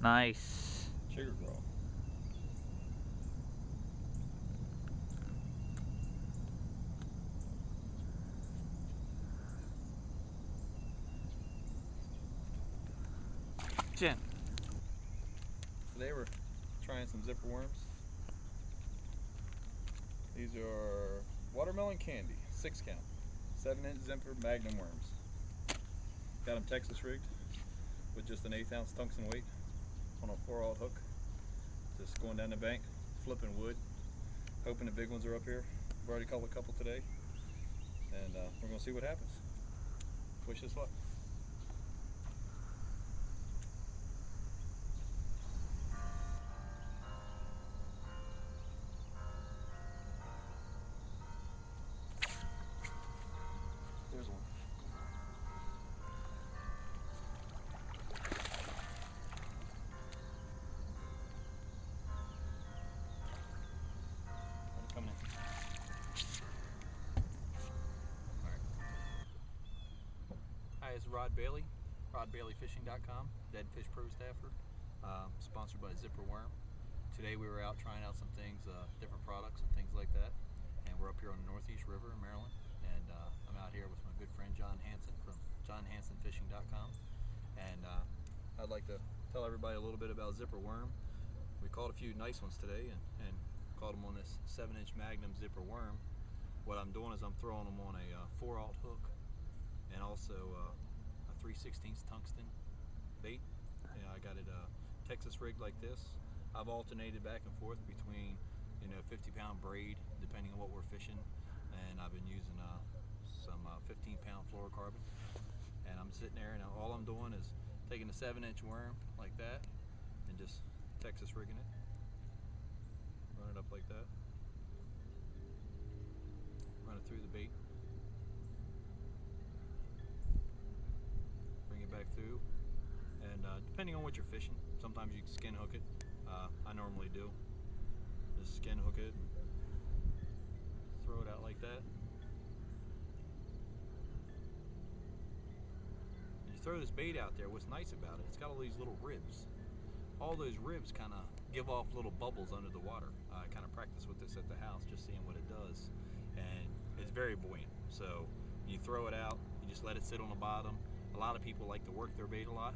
Nice. Chigger crawl. Jim. Today we're trying some zipper worms. These are watermelon candy, 6 count, 7-inch zipper Magnum worms. Got them Texas rigged with just an 1/8 ounce tungsten weight on a 4/0 hook. Just going down the bank, flipping wood, hoping the big ones are up here. We've already caught a couple today, and we're gonna see what happens. Wish us luck. There's one. Coming in. All right. Hi, it's Rod Bailey, RodBaileyFishing.com, Dead Fish Pro staffer, sponsored by Zipper Worm. Today we were out trying out some things, different products and things like that, and we're up here on the Northeast River in Maryland, and I'm out here with my good friend John Hansen from JohnHansenFishing.com, and I'd like to tell everybody a little bit about Zipper Worm. We caught a few nice ones today, and caught them on this 7-inch Magnum Zipper Worm. What I'm doing is I'm throwing them on a 4/0 hook, and also a 3/16 tungsten bait. I got it Texas rigged like this. I've alternated back and forth between 50-pound braid depending on what we're fishing, and I've been using some 15-pound fluorocarbon, and I'm sitting there and all I'm doing is taking a 7-inch worm like that and just Texas rigging it, run it up like that, run it through the bait, bring it back through, and depending on what you're fishing, sometimes you can skin hook it. I normally do. Just skin hook it and throw it out like that. And you throw this bait out there, what's nice about it, it's got all these little ribs. All those ribs kind of give off little bubbles under the water. I kind of practice with this at the house, just seeing what it does. And it's very buoyant. So you throw it out, you just let it sit on the bottom. A lot of people like to work their bait a lot.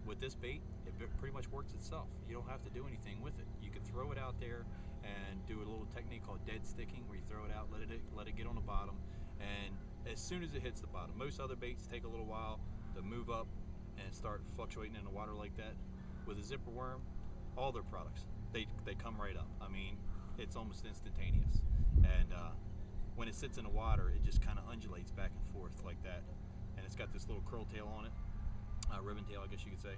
With this bait, it pretty much works itself. You don't have to do anything with it. You can throw it out there and do a little technique called dead sticking, where you throw it out, let it get on the bottom, and as soon as it hits the bottom, most other baits take a little while to move up and start fluctuating in the water like that. With a zipper worm, all their products, they come right up. I mean, it's almost instantaneous, and when it sits in the water, it just kind of undulates back and forth like that, and it's got this little curl tail on it. Ribbon tail, I guess you could say,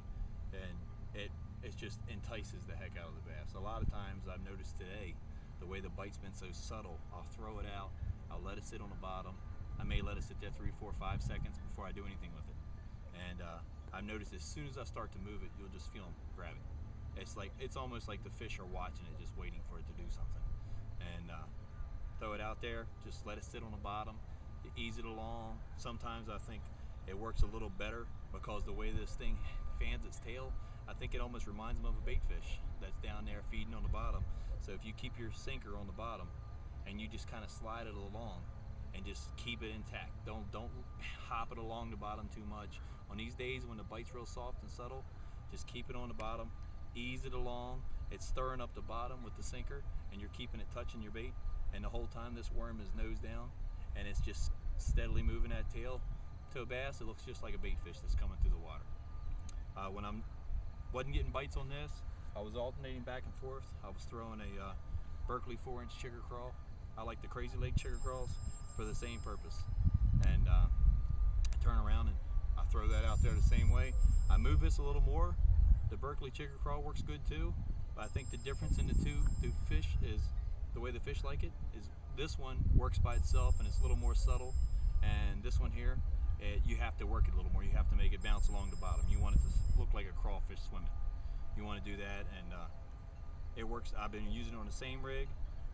and it just entices the heck out of the bass. A lot of times I've noticed today, the way the bite's been so subtle, I'll throw it out, I'll let it sit on the bottom, I may let it sit there 3, 4, 5 seconds before I do anything with it, and I've noticed as soon as I start to move it, you'll just feel them grab it. It's almost like the fish are watching it, just waiting for it to do something. And throw it out there, just let it sit on the bottom, ease it along. Sometimes I think it works a little better because the way this thing fans its tail, I think it almost reminds them of a bait fish that's down there feeding on the bottom. So if you keep your sinker on the bottom and you just kind of slide it along and just keep it intact, don't hop it along the bottom too much. On these days when the bite's real soft and subtle, just keep it on the bottom, ease it along. It's stirring up the bottom with the sinker, and you're keeping it touching your bait, and the whole time this worm is nose down, and it's just steadily moving that tail. To a bass, it looks just like a bait fish that's coming through the water. When I wasn't getting bites on this, I was alternating back and forth. I was throwing a Berkley 4-inch chigger crawl. I like the crazy leg chigger crawls for the same purpose. And I turn around and I throw that out there the same way. I move this a little more. The Berkley chigger crawl works good too, but I think the difference in the two fish is the way the fish like it is this one works by itself and it's a little more subtle, and this one here, you have to work it a little more. You have to make it bounce along the bottom. You want it to look like a crawfish swimming. You want to do that, and it works. I've been using it on the same rig.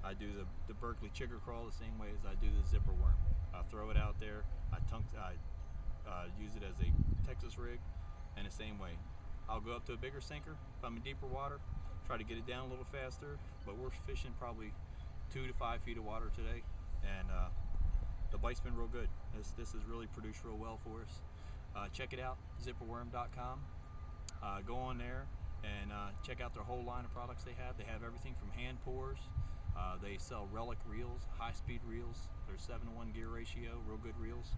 I do the Berkley chigger crawl the same way as I do the zipper worm. I throw it out there. I use it as a Texas rig, and the same way. I'll go up to a bigger sinker if I'm in deeper water, try to get it down a little faster, but we're fishing probably 2 to 5 feet of water today, and the bite's been real good. This has really produced real well for us. Check it out, zipperworm.com. Go on there and check out their whole line of products they have. They have everything from hand pours. They sell relic reels, high-speed reels. They're 7-to-1 gear ratio, real good reels.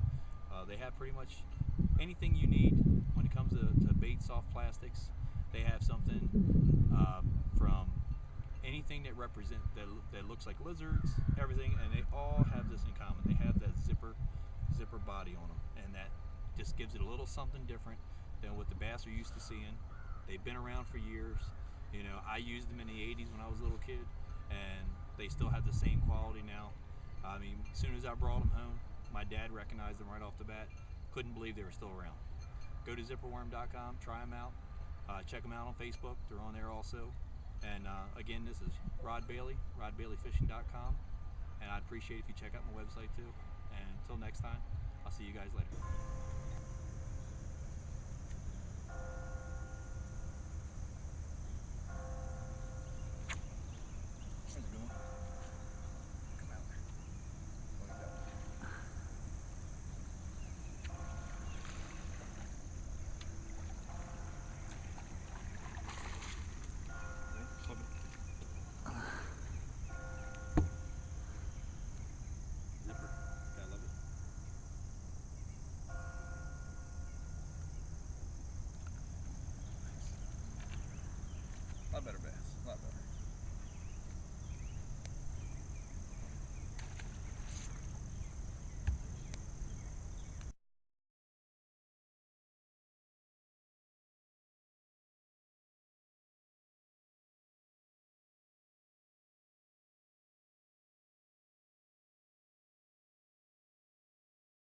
They have pretty much anything you need when it comes to bait, soft plastics. They have something from anything that that looks like lizards, everything, and they all have this in common. They have that zipper body on them, and that just gives it a little something different than what the bass are used to seeing. They've been around for years. You know, I used them in the 80s when I was a little kid, and they still have the same quality now. I mean, as soon as I brought them home, my dad recognized them right off the bat. Couldn't believe they were still around. Go to zipperworm.com, try them out. Check them out on Facebook. They're on there also. And again, this is Rod Bailey, RodBaileyFishing.com. And I'd appreciate if you check out my website too. And until next time, I'll see you guys later.